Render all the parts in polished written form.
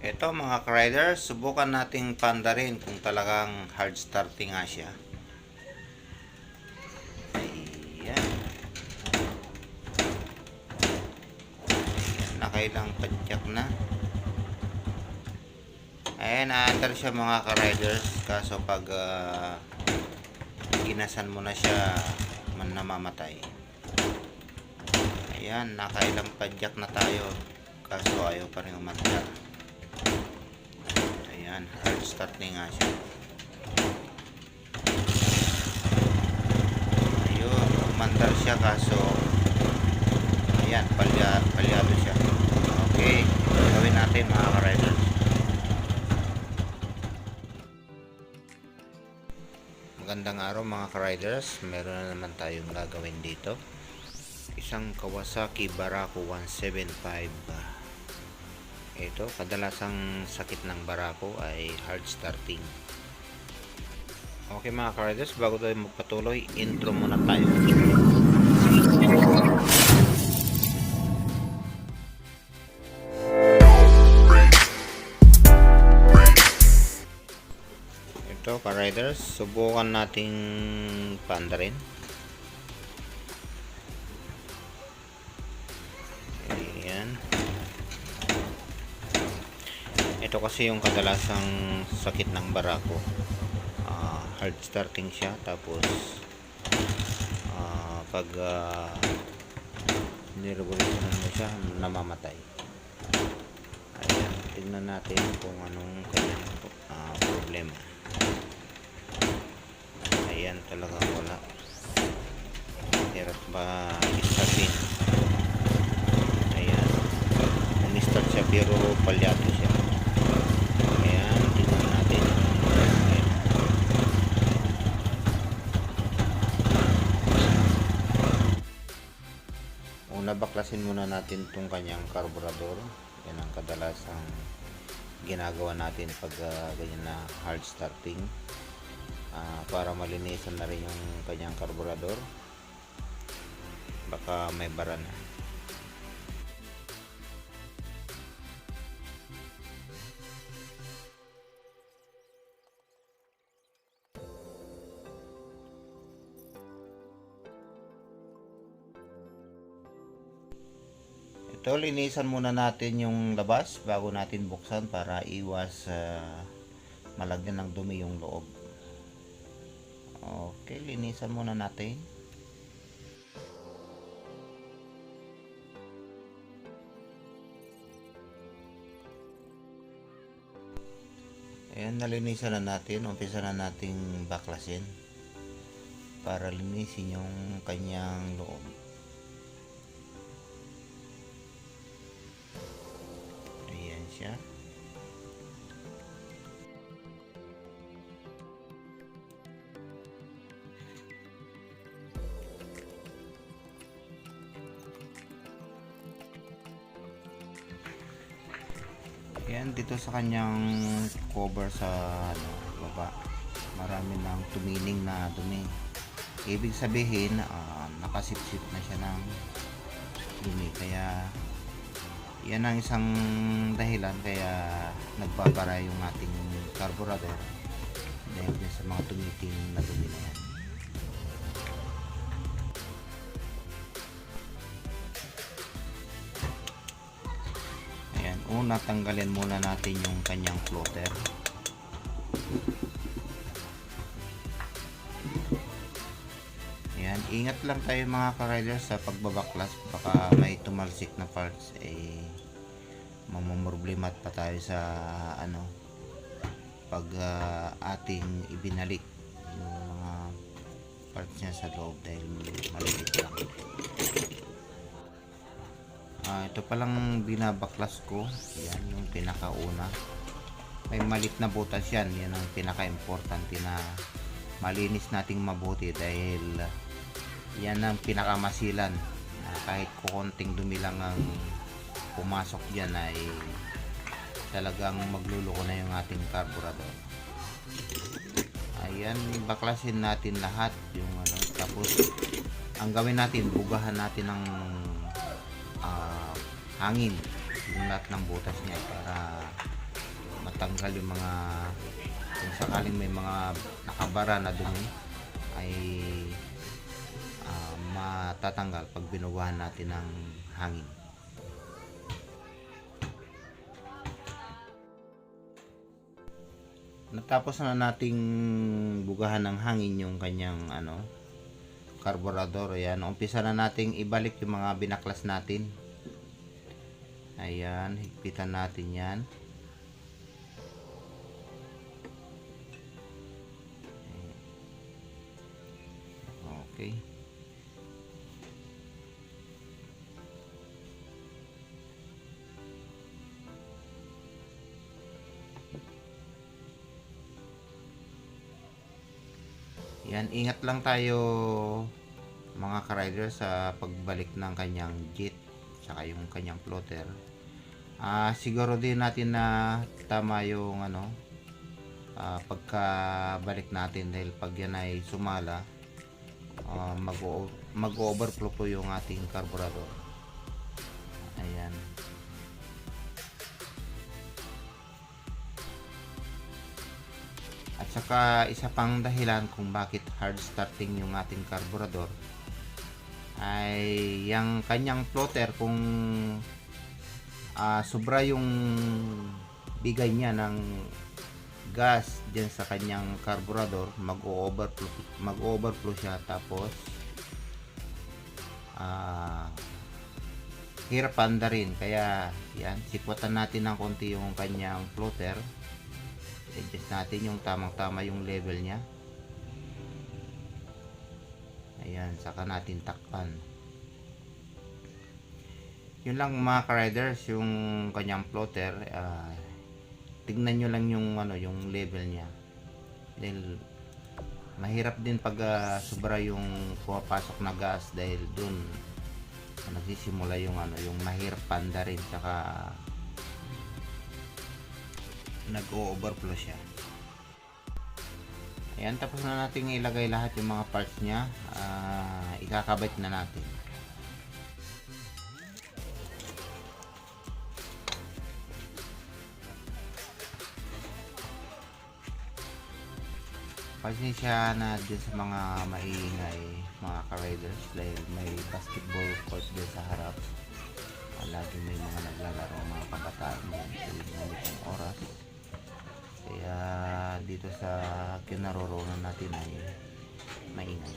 Ito mga ka-riders, subukan nating pandarin kung talagang hard starting nga siya. Ayan. Ayan, nakailang padyak na. Ayan, naandar siya mga ka-riders. Kaso pag ginasan mo na siya, namamatay. Ayan, nakailang padyak na tayo. Kaso ayaw pa rin umandar. Ayan, hard starting nga siya. Ayun, umandar siya kaso ayan, palyado siya. Okay, gawin natin mga ka-riders. Magandang araw mga ka-riders. Meron na naman tayong gagawin dito. Isang Kawasaki Barako 175. Ito, kadalasang sakit ng Barako ay hard starting. Okay mga ka-riders, bago tayo magpatuloy, intro muna tayo. Ito ka-riders, subukan nating paandarin. Ayan. Ito kasi yung kadalasang sakit ng Barako. Hard starting siya, tapos pag nirevolutionan mo siya, namamatay. Ayan, tignan natin kung anong kanyang problema. Ayan, talagang wala. Hirap ba i-startin? Ayan, nag-start siya pero palyado siya. Ayan, tignan natin. Ayan. Una, baklasin muna natin itong kanyang carburetor. Yan ang kadalasang ginagawa natin pag ganyan na hard starting, para malinisan na rin yung kanyang carburetor. Baka may bara na. Ito, linisan muna natin yung labas bago natin buksan para iwas malagyan ng dumi yung loob. Okay, linisan muna natin. Ayan, nalinisan na natin. Umpisa na nating baklasin para linisin yung kanyang loob. Ayan siya. Ayan, dito sa kanyang cover sa baba, marami ng tumining na dumi. Ibig sabihin, nakasipsip na siya ng dumi. Kaya yan ang isang dahilan kaya nagbabara yung ating carburetor dahil sa mga tumiting na dumi na yan. Ayan, una tanggalin muna natin yung kanyang floater. Ayan, ingat lang tayo mga ka-riders sa pagbabaklas, baka may tumalsik na parts, mamumroblema pa tayo sa pag ating ibinalik yung mga parts niya sa loob dahil maliit lang. Ito palang binabaklas ko, yan yung pinakauna. May malit na butas yan, yan ang pinaka-importante na malinis nating mabuti dahil yan ang pinakamasilan. Kahit kukunting dumi lang ang pumasok dyan ay talagang magluluko na yung ating carburetor. Ayan, baklasin natin lahat yung tapos ang gawin natin, bugahan natin ng hangin yung lahat ng butas niya para matanggal yung mga, kung sakaling may mga nakabara na dumi ay matatanggal pag binubuhan natin ng hangin. Natapos na nating bugahan ng hangin yung kanyang carburetor. Ayan, umpisa na nating ibalik yung mga binaklas natin. Ayan, higpitan natin yan. Okay. Yan, ingat lang tayo mga ka-rider sa pagbalik ng kanyang jet saka yung kanyang floater. Siguro din natin na tama yung pagkabalik natin, dahil pag yan ay sumala, mag-overflow po yung ating carburetor. Ayan. At saka isa pang dahilan kung bakit hard starting yung ating carburetor ay yung kanyang floater, kung sobra yung bigay niya ng gas dyan sa kanyang carburetor, mag-overflow siya, tapos hirap anda rin. Kaya yan, sikwatan natin ng konti yung kanyang floater, adjust natin yung tamang-tama yung level niya. Ayan, saka natin takpan. Yun lang mga ka-riders, yung kanyang floater, tignan nyo lang yung yung level niya, dahil mahirap din pag sobra yung pumapasok na gas, dahil dun nagsisimula yung yung mahirap panda rin, saka nag-overflow siya. Ayan, tapos na natin ilagay lahat yung mga parts niya. Ikakabit na natin. Pasensya na dyan sa mga maingay mga ka-riders, dahil may basketball court din sa harap. Lagi may mga naglalaro, mga kabataan mo ng oras. Kaya dito sa kinaroroonan natin ay maingay.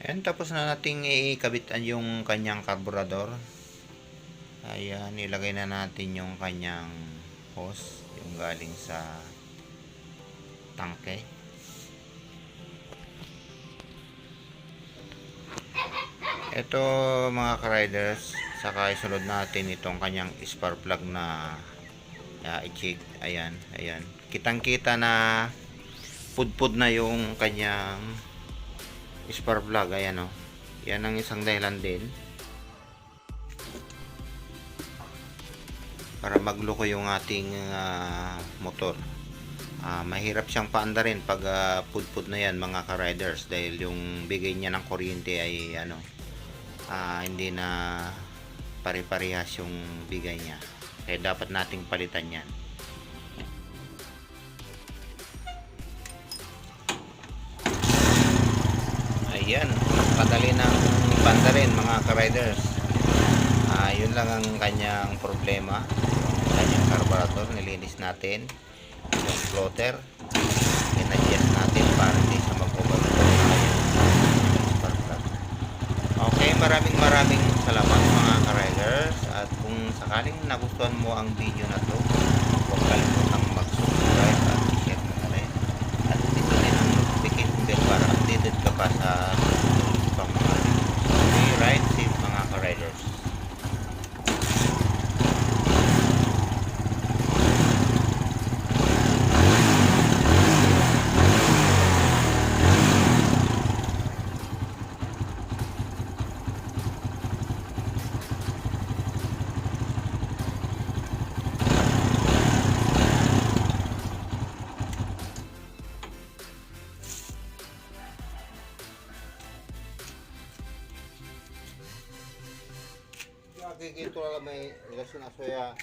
Ayan, tapos na nating ikabitan yung kanyang carburetor. Ayan, ilagay na natin yung kanyang hose, yung galing sa tangke. Ito mga ka-riders, saka isunod natin itong kanyang spark plug na i-check. Ayan, ayan. Kitang-kita na pudpud na yung kanyang spark plug. Ayan, yan ang isang dahilan din para magloko yung ating motor. Mahirap siyang paandarin pag pudpud na yan mga ka-riders, dahil yung bigay niya ng kuryente ay hindi na pare-parehas yung bigay niya, kaya dapat nating palitan yan. Ayan, kadali ng pandarin mga ka-riders. Yun lang ang kanyang problema, kanyang carburetor. Nilinis natin yung floater, in-adjust natin para hindi siya mag-overflow. Okay, maraming salamat mga ka-riders, at kung sakaling nagustuhan mo ang video na to, huwag kalimutang mag-subscribe at i-share mo na rin, at dito din ang notification bell para updated ka pa sa ibang mga videos. Okay, ride safe mga ka-riders. nakikita lang may relasyon asoya